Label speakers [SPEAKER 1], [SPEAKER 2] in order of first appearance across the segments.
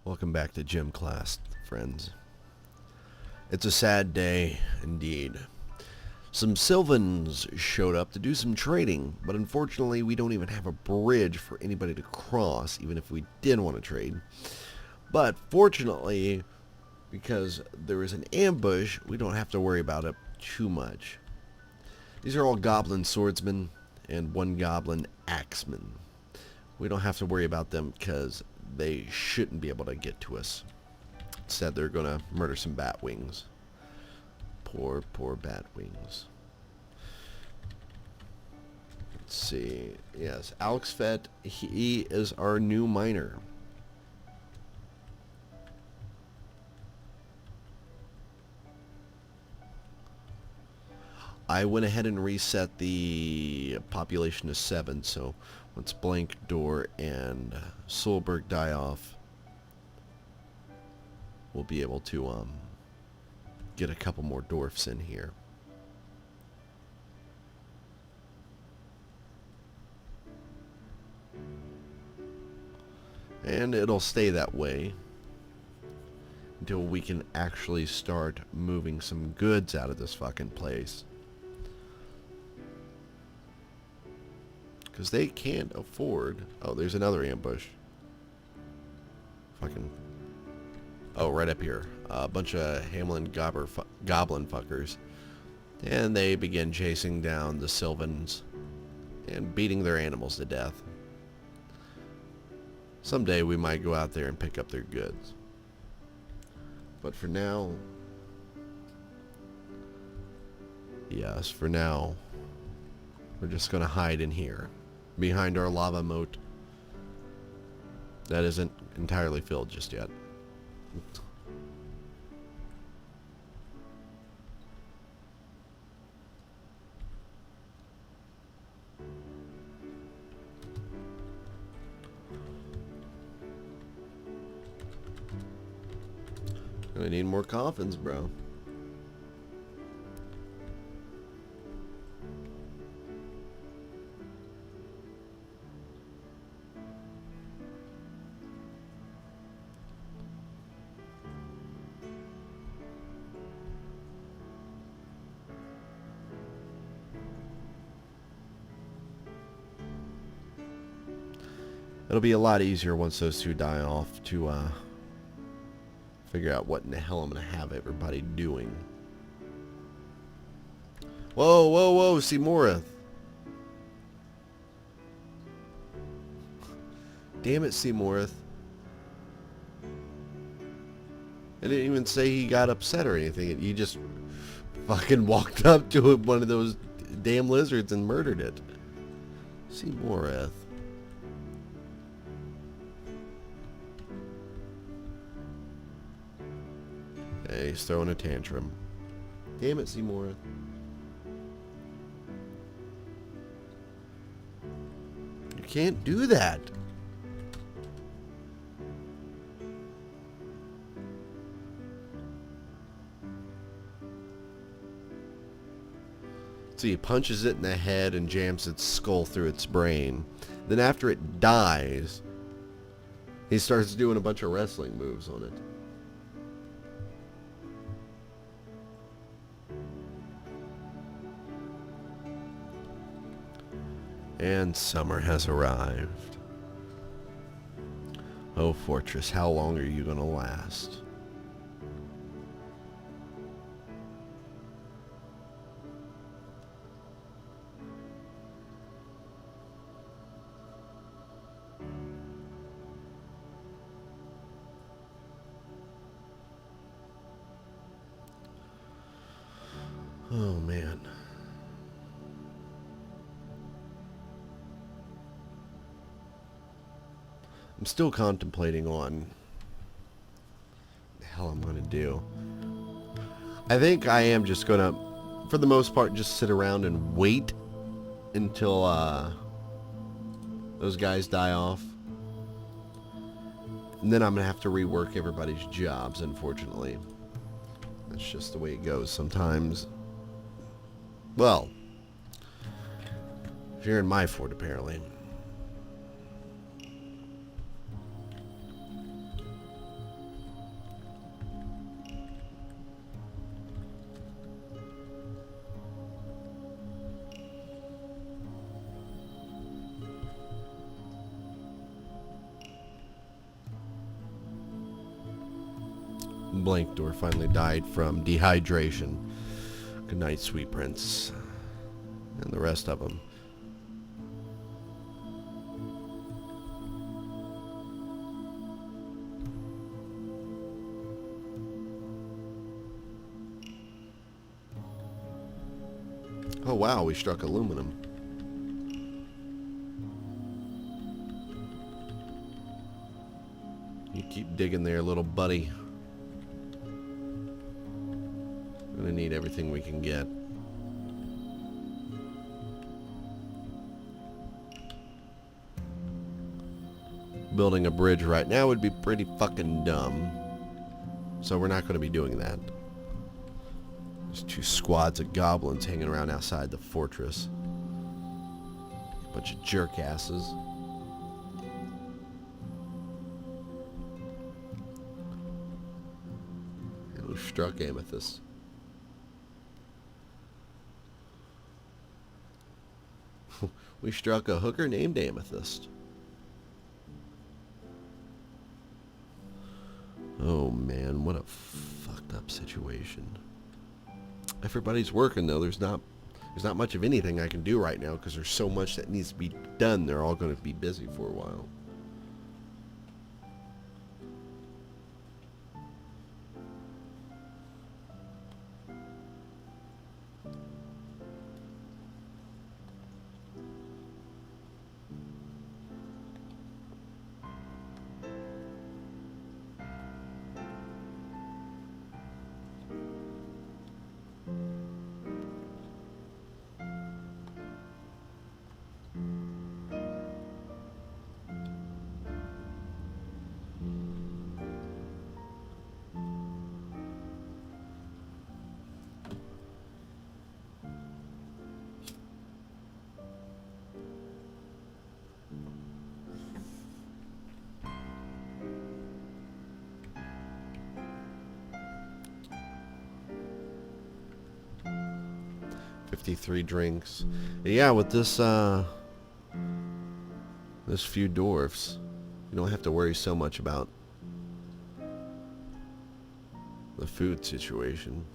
[SPEAKER 1] Welcome back to GemClasped, friends. It's a sad day, indeed. Some Sylvans showed up to do some trading, but unfortunately we don't even have a bridge for anybody to cross, even if we did want to trade. But fortunately, because there is an ambush, we don't have to worry about it too much. These are all goblin swordsmen and one goblin axeman. We don't have to worry about them because they shouldn't be able to get to us. Instead, they're going to murder some bat wings. Poor, poor bat wings. Let's see. Yes, Alex Fett, he is our new miner. I went ahead and reset the population to 7, so once Blank Door and Solberg die off, we'll be able to get a couple more dwarfs in here. And it'll stay that way until we can actually start moving some goods out of this fucking place. Because they can't afford... Oh, there's another ambush. Fucking... Oh, right up here. A bunch of Hamlin goblin fuckers. And they begin chasing down the Sylvans and beating their animals to death. Someday we might go out there and pick up their goods. But for now... Yes, for now... We're just going to hide in here. Behind our lava moat. That isn't entirely filled just yet. Gonna need more coffins, bro. It'll be a lot easier once those two die off to figure out what in the hell I'm going to have everybody doing. Whoa, whoa, whoa, Seymoureth. Damn it, Seymoureth. I didn't even say he got upset or anything. He just fucking walked up to one of those damn lizards and murdered it. Seymoureth. Hey, he's throwing a tantrum. Damn it, Seymour. You can't do that. So he punches it in the head and jams its skull through its brain. Then after it dies, he starts doing a bunch of wrestling moves on it. And summer has arrived. Oh, Fortress, how long are you going to last? Oh, man. I'm still contemplating on what the hell I'm going to do. I think I am just going to, for the most part, just sit around and wait until those guys die off. And then I'm going to have to rework everybody's jobs, unfortunately. That's just the way it goes sometimes. Well, if you're in my fort, apparently. Blank door finally died from dehydration. Good night, sweet prince. And the rest of them. Oh wow, we struck aluminum. You keep digging there, little buddy. We're gonna need everything we can get. Building a bridge right now would be pretty fucking dumb. So we're not going to be doing that. There's 2 squads of goblins hanging around outside the fortress. Bunch of jerkasses. Who struck amethyst? We struck a hooker named Amethyst. Oh man, what a fucked up situation. Everybody's working though. There's not much of anything I can do right now because there's so much that needs to be done. They're all going to be busy for a while. $53 drinks. Yeah, with this this few dwarfs, you don't have to worry so much about the food situation.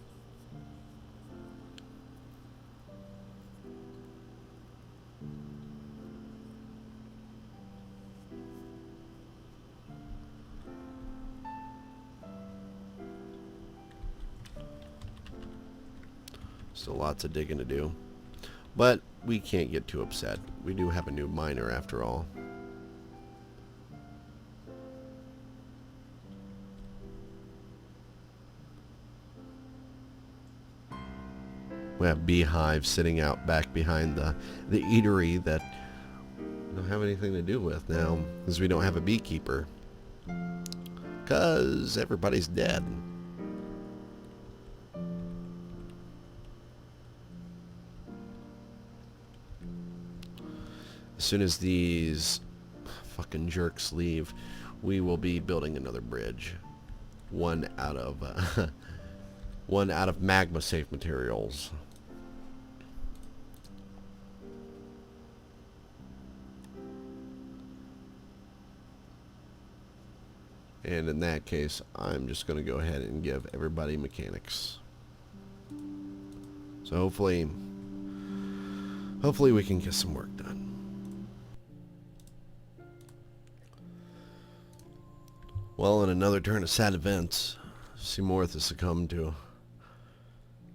[SPEAKER 1] Still lots of digging to do. But we can't get too upset. We do have a new miner after all. We have beehives sitting out back behind the eatery that we don't have anything to do with now because we don't have a beekeeper. Because everybody's dead. As soon as these fucking jerks leave, we will be building another bridge. One out of magma safe materials. And in that case, I'm just going to go ahead and give everybody mechanics. So hopefully we can get some work done. Well, in another turn of sad events, Seymour has succumbed to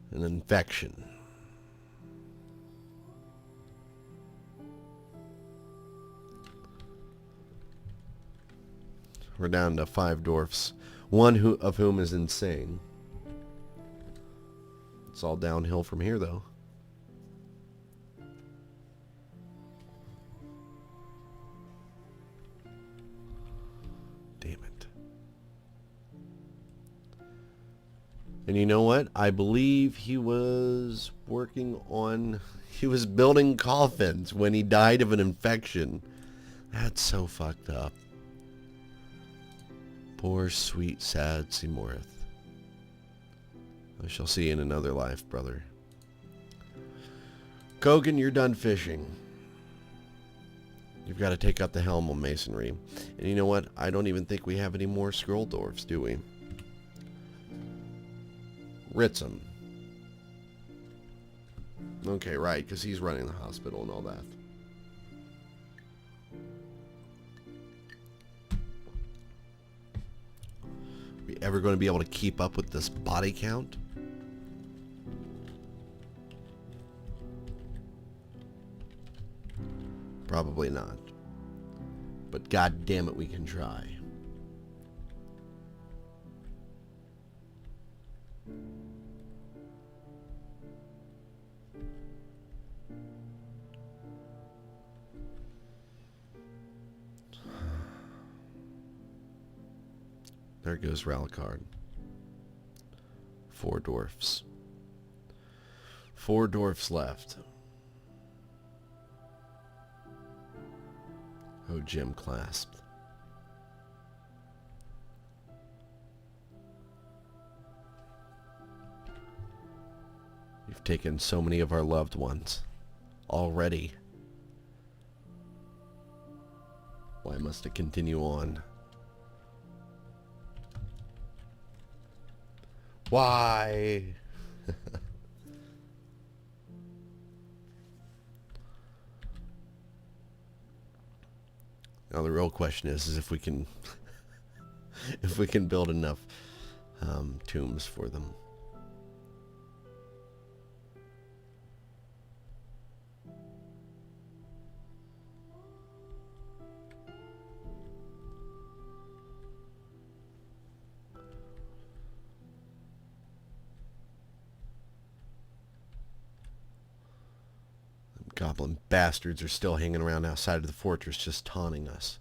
[SPEAKER 1] an infection. We're down to 5 dwarfs, one of whom is insane. It's all downhill from here, though. Damn it. And you know what? I believe he was building coffins when he died of an infection. That's so fucked up. Poor, sweet, sad Seymour. I shall see you in another life, brother. Kogan, you're done fishing. You've got to take up the helm on masonry. And you know what? I don't even think we have any more scroll dwarfs, do we? Ritz him. Okay, right, because he's running the hospital and all that. Are we ever going to be able to keep up with this body count? Probably not. But god damn it, we can try. There goes Ralicard. 4 dwarfs. 4 dwarfs left. Oh, GemClasped. You've taken so many of our loved ones already. Why must it continue on? Why? Now the real question is if we can if we can build enough tombs for them. Goblin bastards are still hanging around outside of the fortress just taunting us.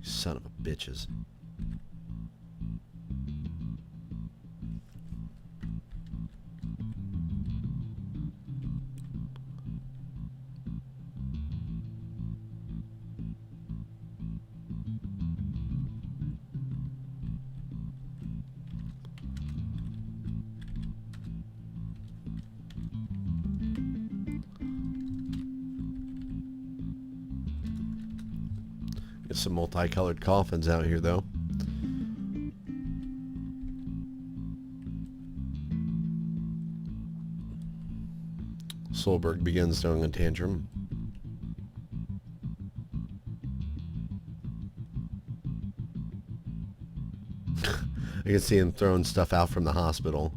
[SPEAKER 1] Son of a bitches. Get some multicolored coffins out here, though. Solberg begins throwing a tantrum. I can see him throwing stuff out from the hospital.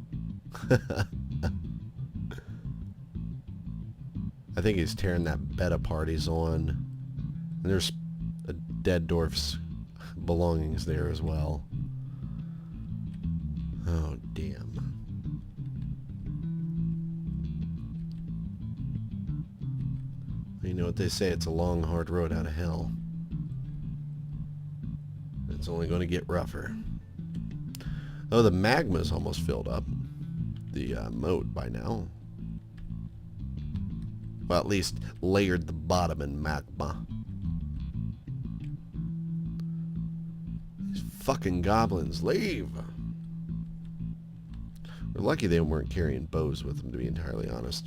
[SPEAKER 1] I think he's tearing that bed apart he's on. And there's a dead dwarf's belongings there as well. Oh, damn. You know what they say, it's a long, hard road out of hell. It's only going to get rougher. Oh, the magma's almost filled up. The moat by now. Well, at least layered the bottom in magma. These fucking goblins, leave! We're lucky they weren't carrying bows with them, to be entirely honest.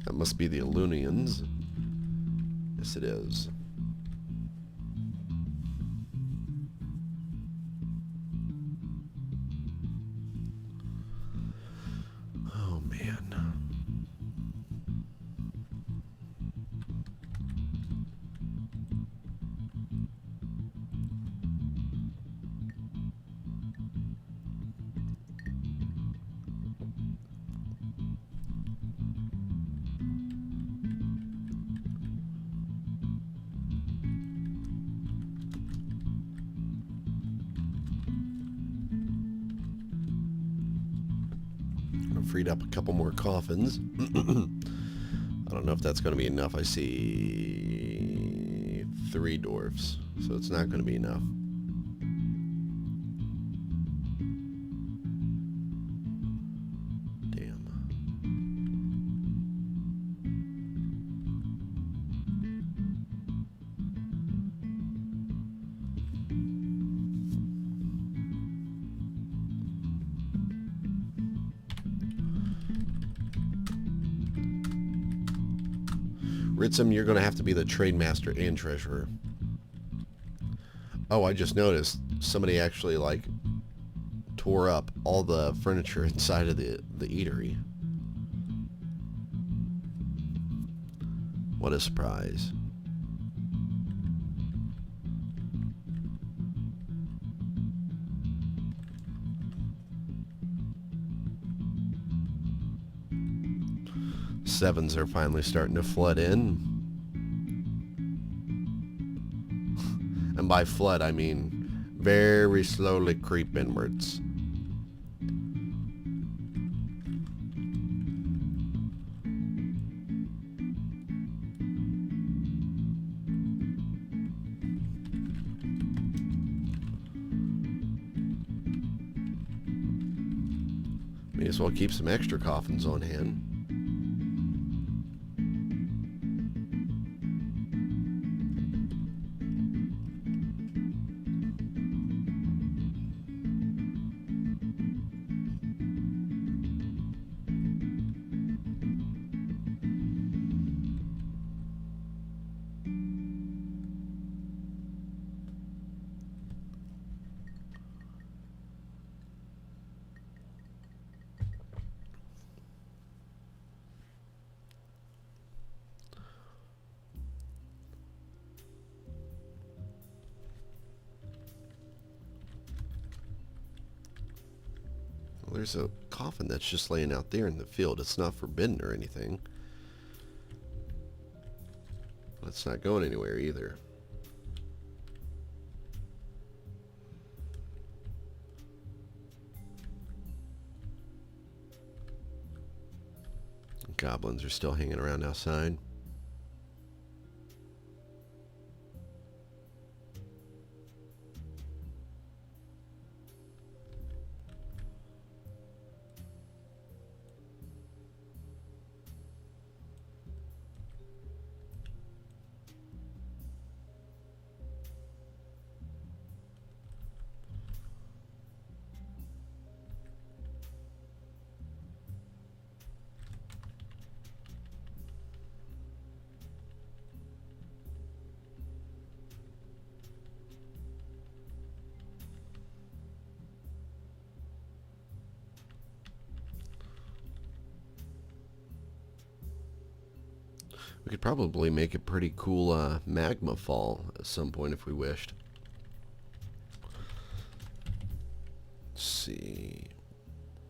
[SPEAKER 1] That must be the Ilunians. Yes, it is. Oh, man. Freed up a couple more coffins. I don't know if that's going to be enough. I see 3 dwarfs, so it's not going to be enough. Damn. Ritzum, you're going to have to be the trade master and treasurer. Oh, I just noticed somebody actually, like, tore up all the furniture inside of the eatery. What a surprise. Sevens are finally starting to flood in. And by flood, I mean very slowly creep inwards. May as well keep some extra coffins on hand. Well, there's a coffin that's just laying out there in the field. It's not forbidden or anything. But it's not going anywhere either. Goblins are still hanging around outside. We could probably make a pretty cool magma fall at some point if we wished. Let's see.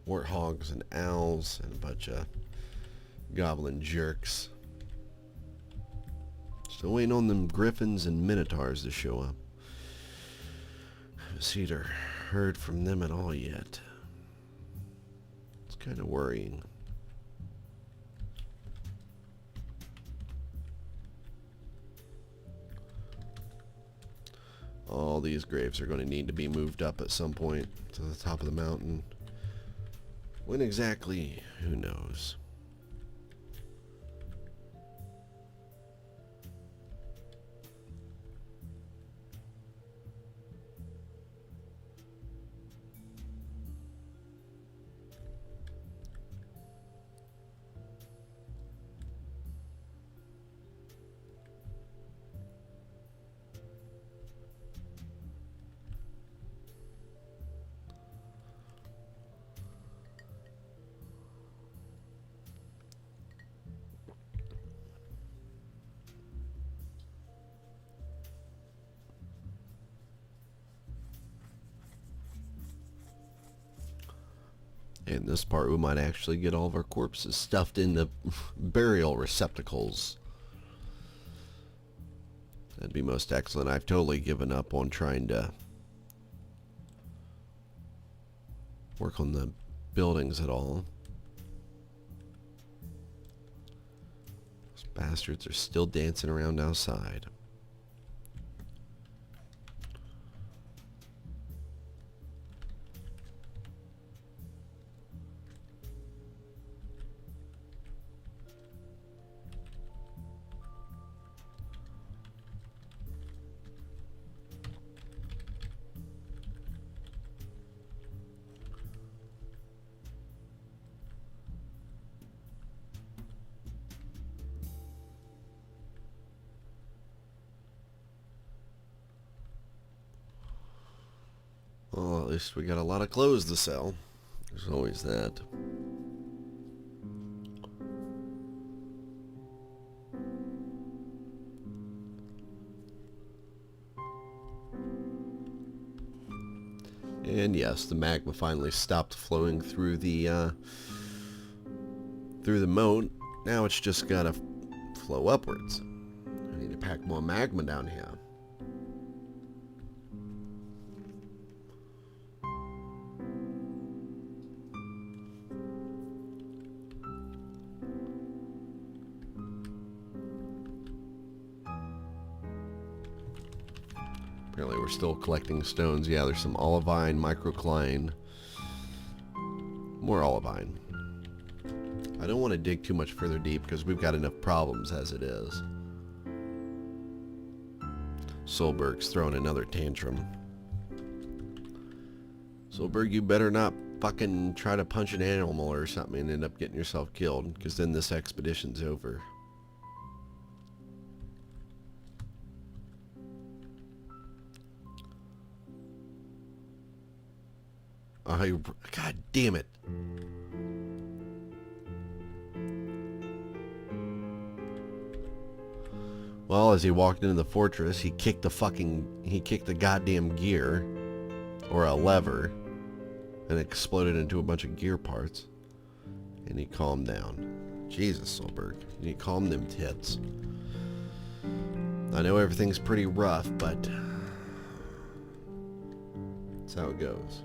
[SPEAKER 1] Warthogs and owls and a bunch of goblin jerks. Still waiting on them griffins and minotaurs to show up. Haven't seen or heard from them at all yet. It's kind of worrying. All these graves are going to need to be moved up at some point to the top of the mountain. When exactly, who knows? In this part, we might actually get all of our corpses stuffed into burial receptacles. That'd be most excellent. I've totally given up on trying to work on the buildings at all. Those bastards are still dancing around outside. at least we got a lot of clothes to sell. There's always that. And yes, the magma finally stopped flowing through the moat. Now it's just gotta flow upwards. I need to pack more magma down here. Apparently we're still collecting stones. Yeah, there's some olivine, microcline. More olivine. I don't want to dig too much further deep because we've got enough problems as it is. Solberg's throwing another tantrum. Solberg, you better not fucking try to punch an animal or something and end up getting yourself killed, because then this expedition's over. Oh, God damn it. Well, as he walked into the fortress, he kicked the goddamn gear, or a lever, and exploded into a bunch of gear parts. And he calmed down. Jesus, Solberg, you need to calm them tits. I know everything's pretty rough, but that's how it goes.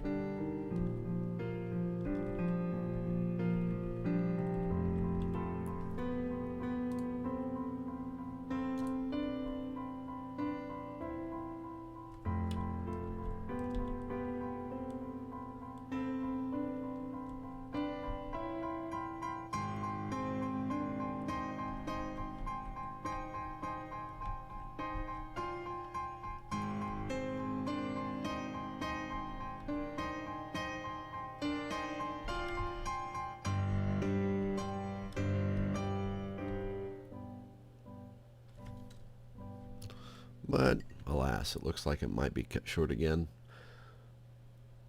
[SPEAKER 1] But, alas, it looks like it might be cut short again.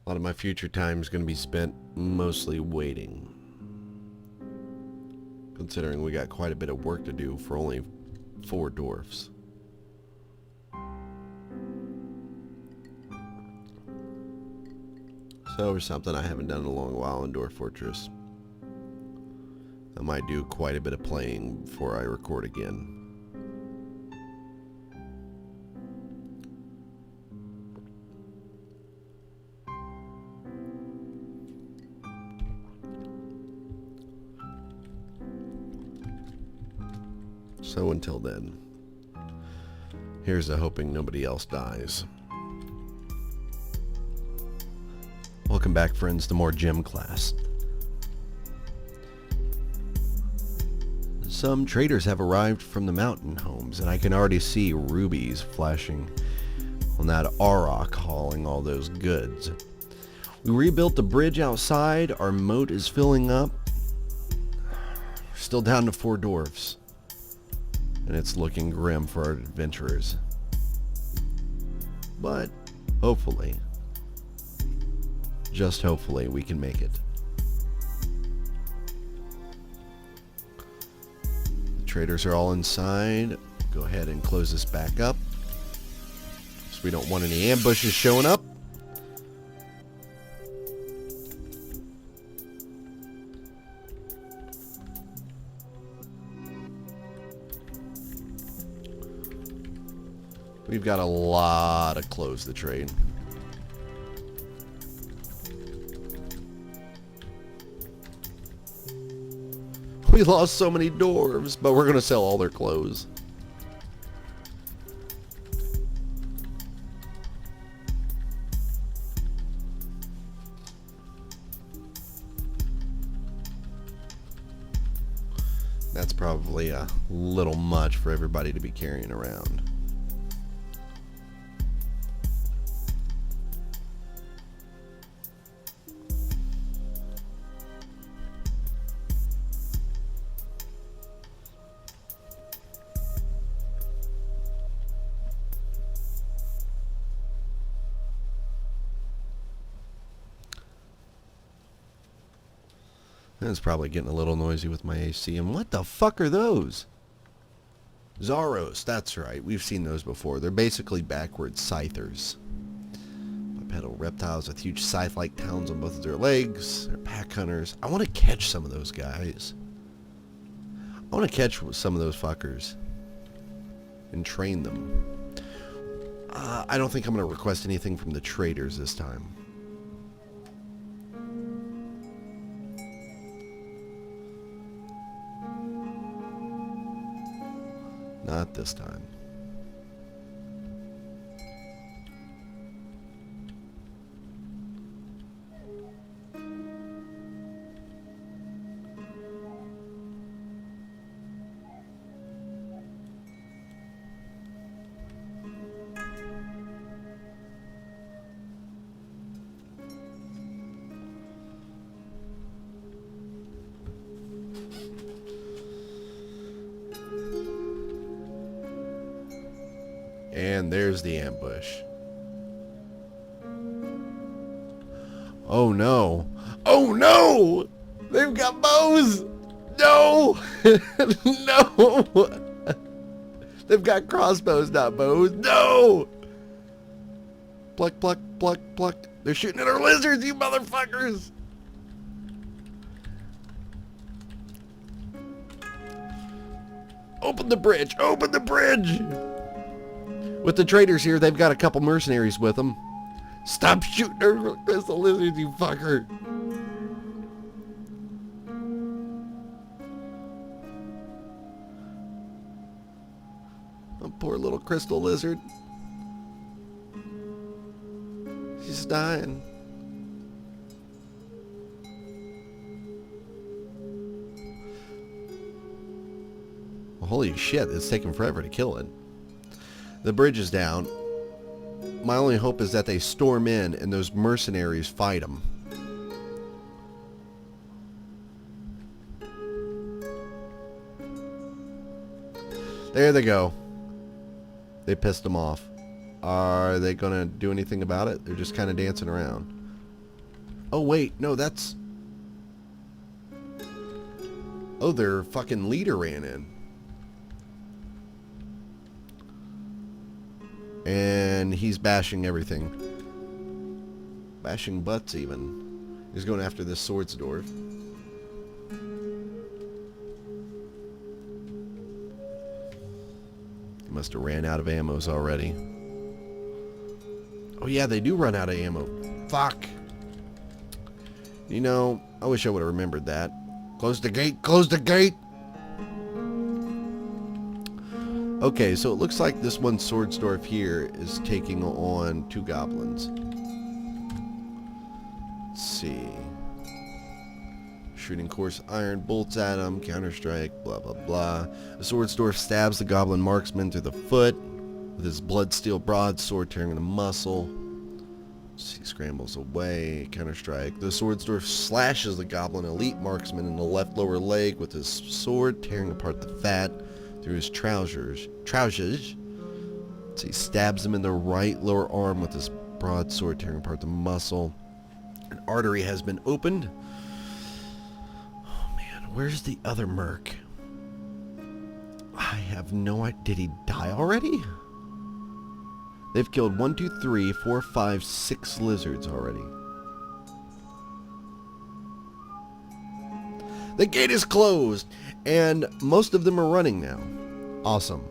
[SPEAKER 1] A lot of my future time is going to be spent mostly waiting. Considering we got quite a bit of work to do for only 4 dwarfs. So, or something I haven't done in a long while in Dwarf Fortress. I might do quite a bit of playing before I record again. So until then, here's to hoping nobody else dies. Welcome back, friends, to more GemClasped. Some traders have arrived from the mountain homes, and I can already see rubies flashing on that Auroch hauling all those goods. We rebuilt the bridge outside. Our moat is filling up. We're still down to 4 dwarfs. And it's looking grim for our adventurers. But hopefully, just hopefully, we can make it. The traders are all inside. Go ahead and close this back up, so we don't want any ambushes showing up. We've got a lot of clothes to trade. We lost so many dwarves, but we're going to sell all their clothes. That's probably a little much for everybody to be carrying around. It's probably getting a little noisy with my AC. And what the fuck are those? Zaros, that's right. We've seen those before. They're basically backwards scythers. Bipedal reptiles with huge scythe-like talons on both of their legs. They're pack hunters. I want to catch some of those guys. I want to catch some of those fuckers. And train them. I don't think I'm going to request anything from the traders this time. Not this time. And there's the ambush. Oh no. Oh no! They've got bows! No! No! They've got crossbows, not bows. No! Pluck, pluck, pluck, pluck. They're shooting at our lizards, you motherfuckers! Open the bridge! Open the bridge! With the traders here, they've got a couple mercenaries with them. Stop shooting her crystal lizards, you fucker! Oh, poor little crystal lizard. She's dying. Well, holy shit, it's taking forever to kill it. The bridge is down. My only hope is that they storm in and those mercenaries fight them. There they go. They pissed them off. Are they going to do anything about it? They're just kind of dancing around. Oh, wait. No, that's... Oh, their fucking leader ran in. And he's bashing everything. Bashing butts, even. He's going after this swords dwarf. He must have ran out of ammos already. Oh yeah, they do run out of ammo. Fuck. You know, I wish I would have remembered that. Close the gate! Close the gate! Okay, so it looks like this one Swordsdorf here is taking on two goblins. Let's see. Shooting coarse iron bolts at him, counter-strike, blah, blah, blah. The Swordsdorf stabs the goblin marksman through the foot with his blood-steel broadsword tearing the muscle. He scrambles away, counter-strike. The Swordsdorf slashes the goblin elite marksman in the left lower leg with his sword, tearing apart the fat through his trousers. So he stabs him in the right lower arm with his broadsword, tearing apart the muscle. An artery has been opened. Oh man, where's the other merc? I have no idea. Did he die already? They've killed 1, 2, 3, 4, 5, 6 lizards already. The gate is closed, and most of them are running now. Awesome.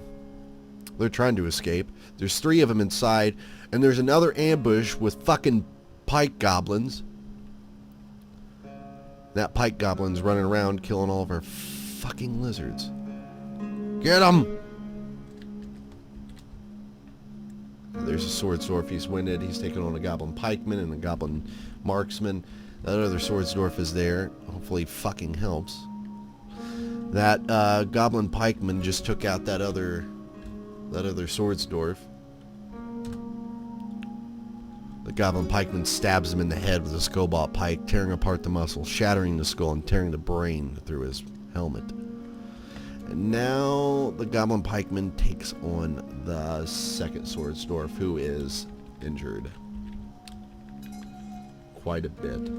[SPEAKER 1] They're trying to escape. There's 3 of them inside, and there's another ambush with fucking pike goblins. That pike goblin's running around killing all of our fucking lizards. Get them! There's a Swordsdorf. He's winded. He's taking on a goblin pikeman and a goblin marksman. That other Swordsdorf is there. Hopefully fucking helps. That goblin pikeman just took out that other Swordsdorf. The goblin pikeman stabs him in the head with a cobalt pike, tearing apart the muscle, shattering the skull, and tearing the brain through his helmet. And now the goblin pikeman takes on the second Swordsdorf, who is injured quite a bit.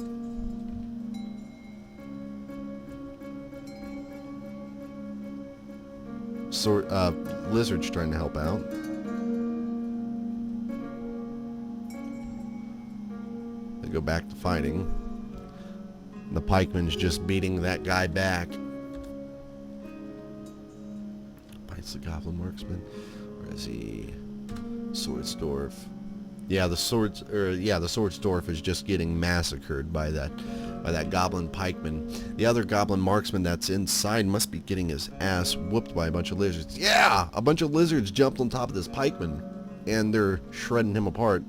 [SPEAKER 1] lizard's trying to help out. They go back to fighting. The pikeman's just beating that guy back. Bites the goblin marksman. Where is he? Swords Dwarf. Yeah, the swords Dwarf is just getting massacred by that goblin pikeman. The other goblin marksman that's inside must be getting his ass whooped by a bunch of lizards. Yeah, a bunch of lizards jumped on top of this pikeman, and they're shredding him apart.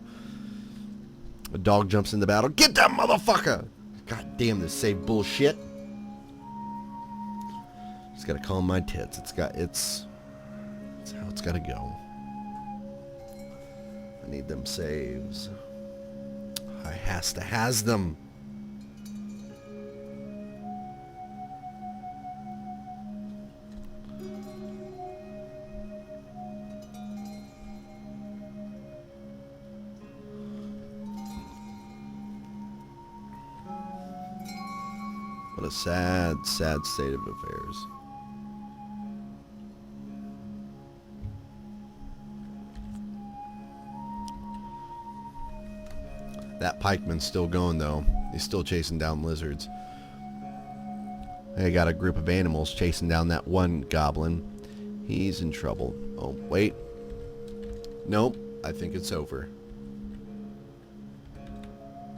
[SPEAKER 1] A dog jumps in the battle. Get that motherfucker! God damn this save bullshit. Just gotta calm my tits. It's how it's gotta go. I need them saves. I has them. What a sad, sad state of affairs. That pikeman's still going, though. He's still chasing down lizards. I got a group of animals chasing down that one goblin. He's in trouble. Oh, wait. Nope. I think it's over.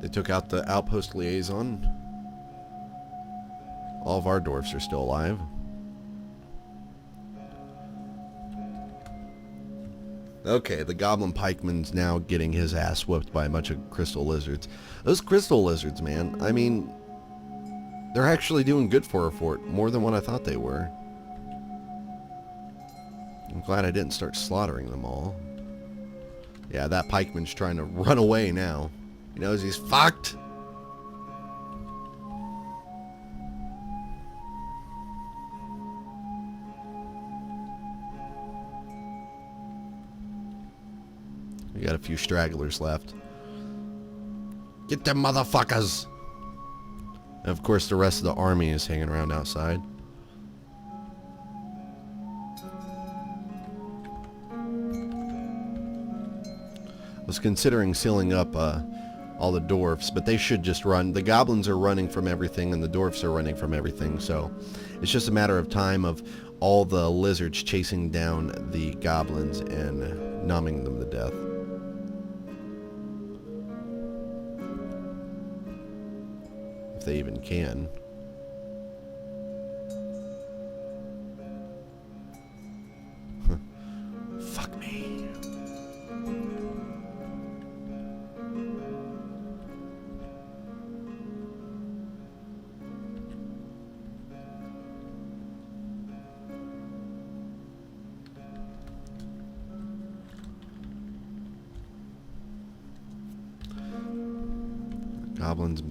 [SPEAKER 1] They took out the outpost liaison. All of our dwarfs are still alive. Okay, the goblin pikeman's now getting his ass whooped by a bunch of crystal lizards. Those crystal lizards, man, I mean, they're actually doing good for a fort, more than what I thought they were. I'm glad I didn't start slaughtering them all. Yeah, that pikeman's trying to run away now. He knows he's fucked. We got a few stragglers left. Get them motherfuckers! And of course the rest of the army is hanging around outside. I was considering sealing up all the dwarfs, but they should just run. The goblins are running from everything and the dwarfs are running from everything, so it's just a matter of time of all the lizards chasing down the goblins and numbing them to death. If they even can. Fuck me. Goblins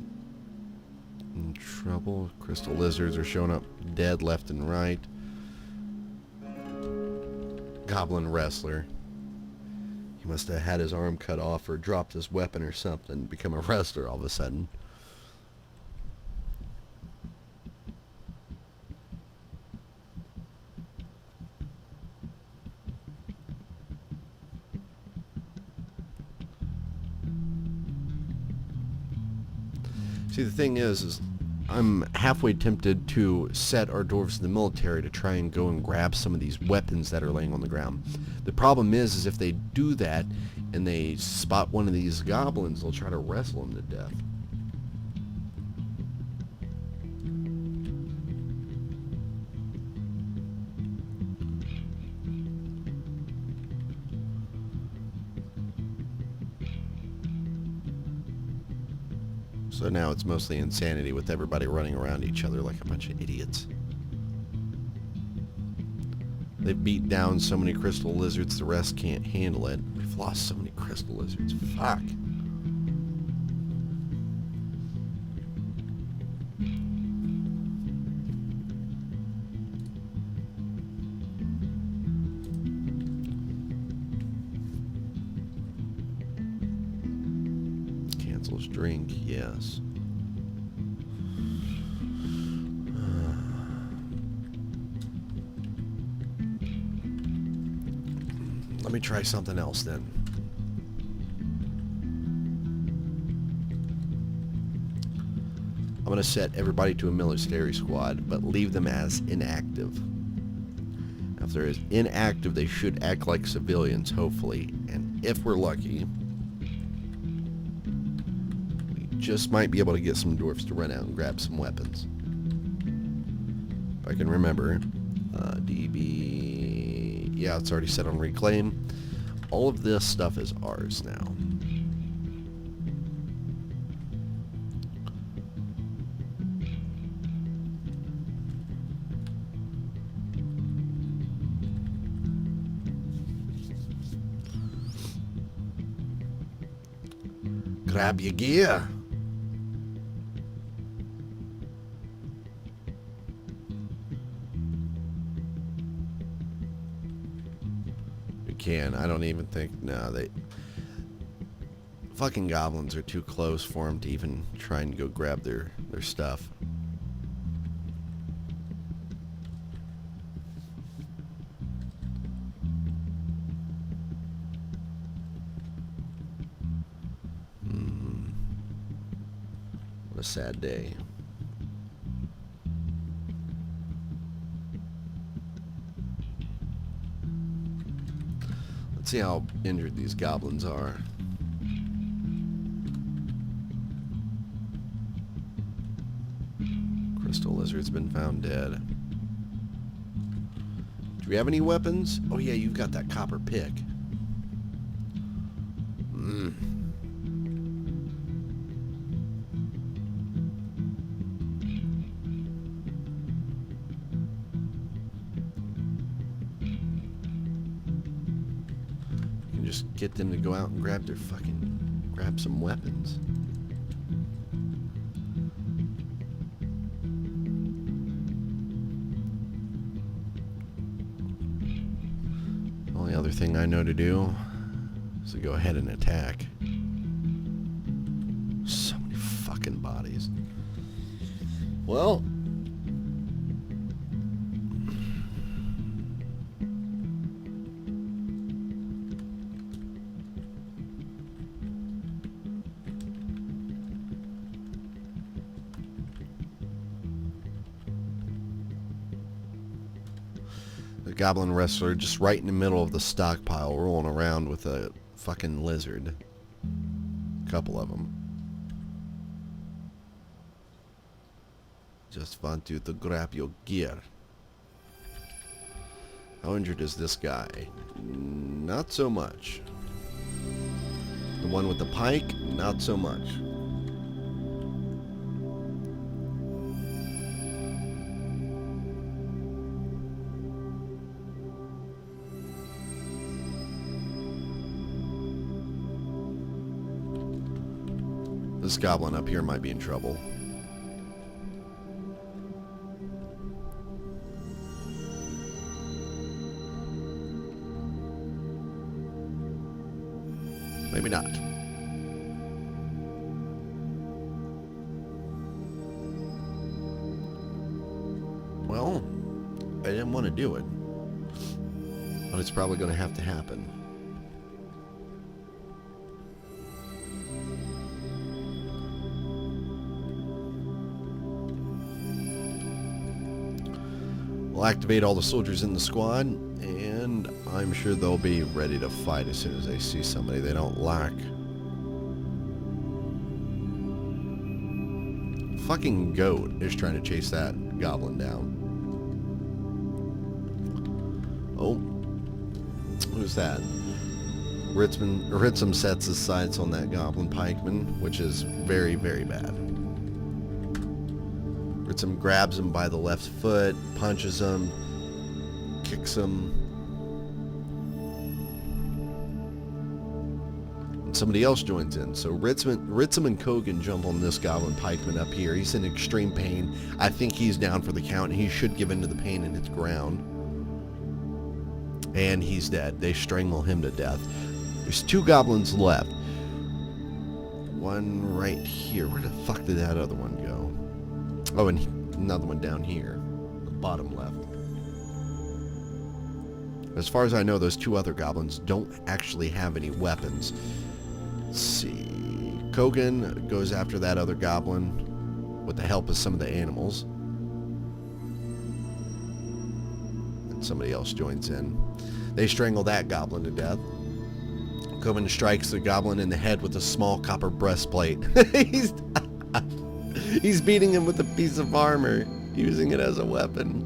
[SPEAKER 1] in trouble. Crystal lizards are showing up dead left and right. Goblin wrestler. He must have had his arm cut off or dropped his weapon or something, become a wrestler all of a sudden. See, the thing is I'm halfway tempted to set our dwarves in the military to try and go and grab some of these weapons that are laying on the ground. The problem is if they do that and they spot one of these goblins, they'll try to wrestle him to death. So now it's mostly insanity with everybody running around each other like a bunch of idiots. They've beat down so many crystal lizards, the rest can't handle it. We've lost so many crystal lizards. Fuck. Cancels drink, yes. me try something else then. I'm going to set everybody to a military squad, but leave them as inactive. Now, if they're as inactive, they should act like civilians, hopefully. And if we're lucky, we just might be able to get some dwarfs to run out and grab some weapons. If I can remember. DB... Yeah, it's already set on reclaim. All of this stuff is ours now. Grab your gear. We can. I don't even think... No, they... Fucking goblins are too close for them to even try and go grab their stuff. What a sad day. Let's see how injured these goblins are. Crystal lizard's been found dead. Do we have any weapons? Oh yeah, you've got that copper pick. Just get them to go out and grab some weapons. The only other thing I know to do is to go ahead and attack. So many fucking bodies. Well, the goblin wrestler just right in the middle of the stockpile rolling around with a fucking lizard. A couple of them. Just want you to grab your gear. How injured is this guy? Not so much. The one with the pike? Not so much. This goblin up here might be in trouble. Maybe not. Well, I didn't want to do it, but it's probably going to have to happen. We'll activate all the soldiers in the squad, and I'm sure they'll be ready to fight as soon as they see somebody they don't like. Fucking goat is trying to chase that goblin down. Oh, who's that? Ritzum sets his sights on that goblin pikeman, which is very, very bad. Ritzum grabs him by the left foot, punches him, kicks him. And somebody else joins in. So Ritzum and Kogan jump on this goblin pikeman up here. He's in extreme pain. I think he's down for the count. He should give in to the pain and hit the ground. And he's dead. They strangle him to death. There's 2 goblins left. One right here. Where the fuck did that other one go? Oh, and another one down here. The bottom left. As far as I know, those 2 other goblins don't actually have any weapons. Let's see. Kogan goes after that other goblin with the help of some of the animals. And somebody else joins in. They strangle that goblin to death. Kogan strikes the goblin in the head with a small copper breastplate. He's beating him with a piece of armor, using it as a weapon,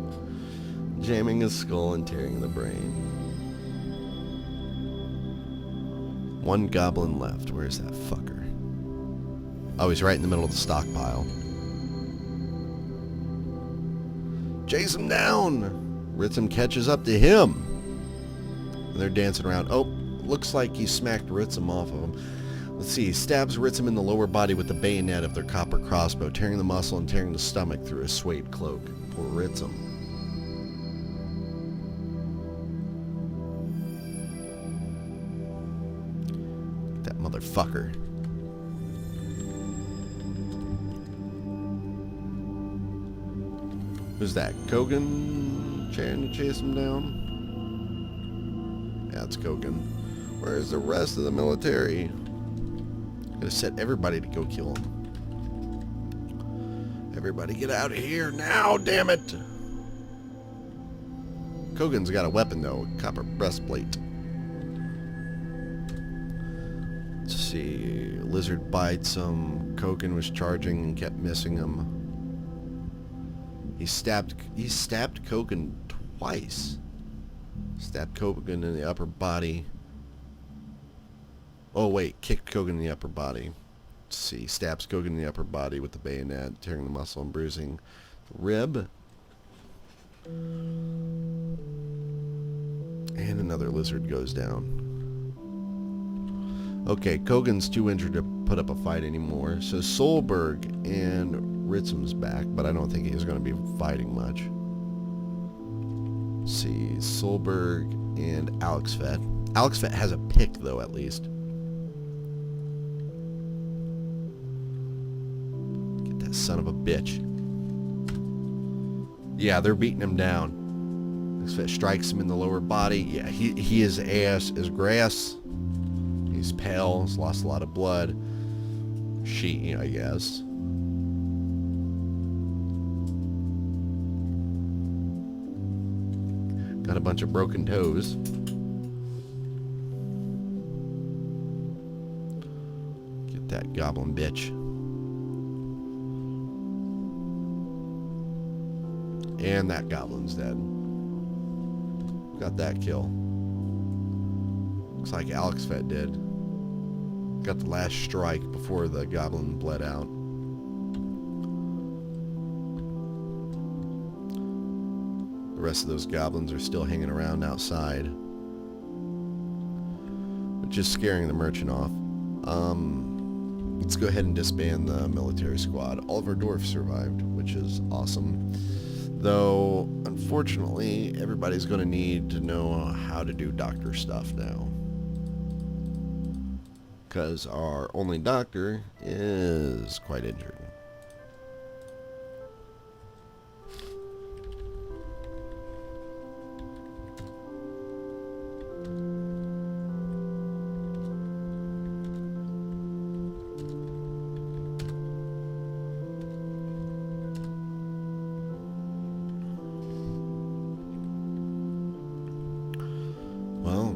[SPEAKER 1] jamming his skull and tearing the brain. 1 goblin left. Where's that fucker? Oh, he's right in the middle of the stockpile. Chase him down! Ritzum catches up to him. And they're dancing around. Oh, looks like he smacked Ritzum off of him. Let's see, he stabs Ritzum in the lower body with the bayonet of their copper crossbow, tearing the muscle and tearing the stomach through his suede cloak. Poor Ritzum. That motherfucker. Who's that? Kogan trying to chase him down? Yeah, it's Kogan. Where's the rest of the military? Gonna set everybody to go kill him. Everybody get out of here now, damn it! Kogan's got a weapon though, a copper breastplate. Let's see. Lizard bites him. Kogan was charging and kept missing him. He stabbed Kogan twice. Stabbed Kogan in the upper body. Oh wait, kicked Kogan in the upper body. Let's see, stabs Kogan in the upper body with the bayonet, tearing the muscle and bruising the rib. And another lizard goes down. Okay, Kogan's too injured to put up a fight anymore. So Solberg and Ritzum's back, but I don't think he's going to be fighting much. Let's see, Solberg and Alexfet. Alexfet has a pick though, at least. Son of a bitch. Yeah, they're beating him down. Strikes him in the lower body. Yeah, he is ass as grass. He's pale. He's lost a lot of blood. She, I guess. Got a bunch of broken toes. Get that goblin bitch. And that goblin's dead. Got that kill. Looks like Alexfet did. Got the last strike before the goblin bled out. The rest of those goblins are still hanging around outside, which is scaring the merchant off. Let's go ahead and disband the military squad. All of our dwarfs survived, which is awesome. Though, unfortunately, everybody's going to need to know how to do doctor stuff now. Because our only doctor is quite injured.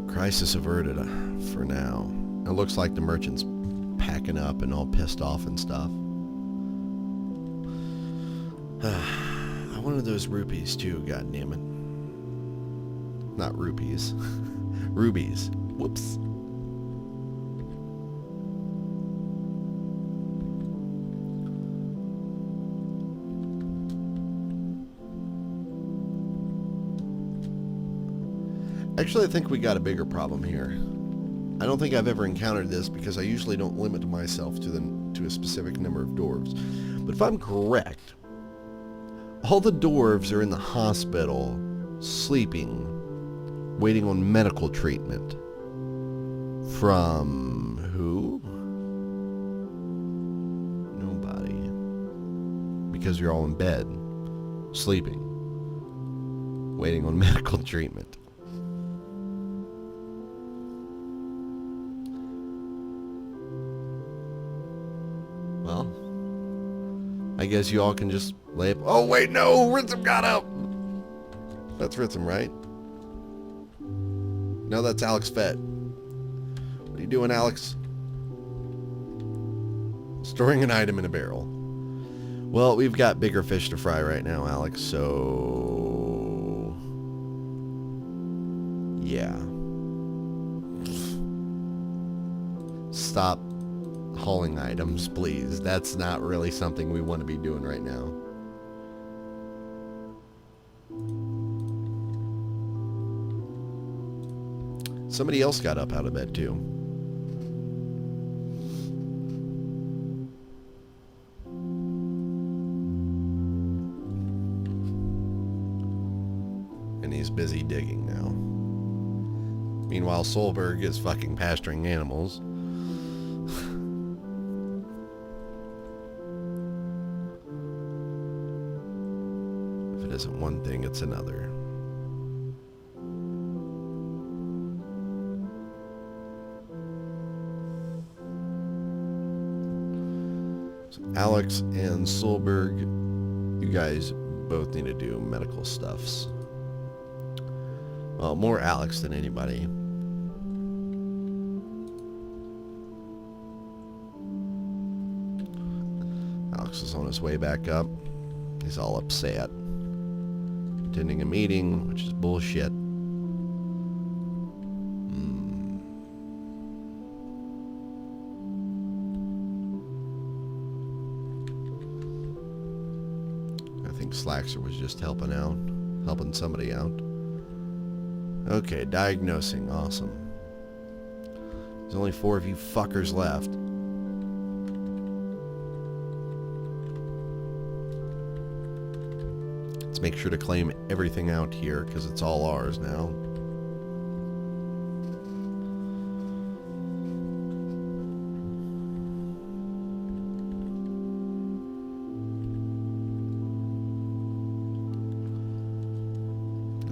[SPEAKER 1] Crisis averted for now. It looks like the merchant's packing up and all pissed off and stuff. I wanted those rupees too, goddammit. Not rupees. Rubies. Whoops. Actually, I think we got a bigger problem here. I don't think I've ever encountered this because I usually don't limit myself to a specific number of dwarves. But if I'm correct, all the dwarves are in the hospital, sleeping, waiting on medical treatment. From who? Nobody. Because you're all in bed, sleeping, waiting on medical treatment. Well, I guess you all can just lay up. Oh, wait, no! Ritsum got up! That's Ritsum, right? No, that's Alex Fett. What are you doing, Alex? Storing an item in a barrel. Well, we've got bigger fish to fry right now, Alex, so... yeah. Stop hauling items, please. That's not really something we want to be doing right now. Somebody else got up out of bed, too. And he's busy digging now. Meanwhile, Solberg is fucking pasturing animals. If it isn't one thing, it's another. So Alex and Solberg, you guys both need to do medical stuffs. Well, more Alex than anybody. Alex is on his way back up. He's all upset. Attending a meeting, which is bullshit. I think Slaxer was just helping somebody out. Okay, diagnosing. Awesome. There's only 4 of you fuckers left. Let's make sure to claim everything out here, because it's all ours now.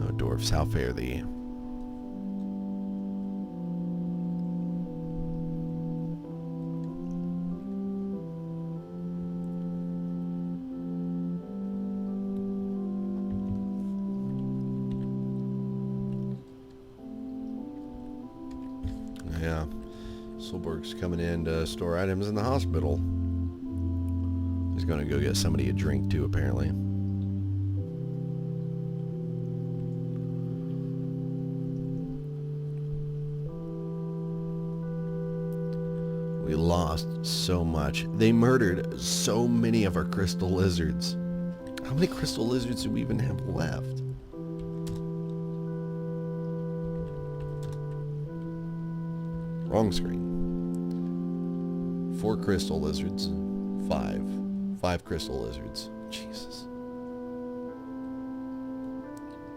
[SPEAKER 1] Oh, dwarfs, how fare thee? Yeah, Solberg's coming in to store items in the hospital. He's going to go get somebody a drink too, apparently. We lost so much. They murdered so many of our crystal lizards. How many crystal lizards do we even have left? Wrong screen. 4 crystal lizards. 5 crystal lizards. Jesus.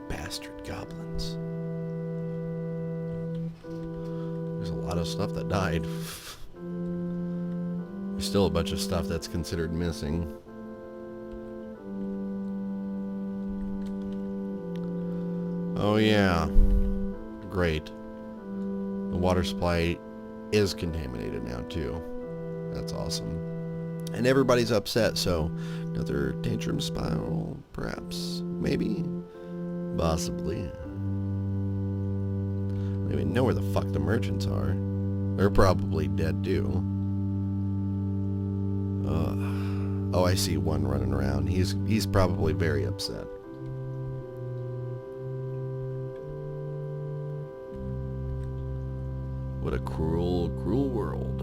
[SPEAKER 1] Bastard goblins. There's a lot of stuff that died. There's still a bunch of stuff that's considered missing. Oh yeah. Great. The water supply is contaminated now too. That's awesome. And everybody's upset, so another tantrum spiral, perhaps, maybe, possibly. I don't even know where the fuck the merchants are. They're probably dead too. Oh, I see one running around. He's probably very upset. What a cruel, cruel world.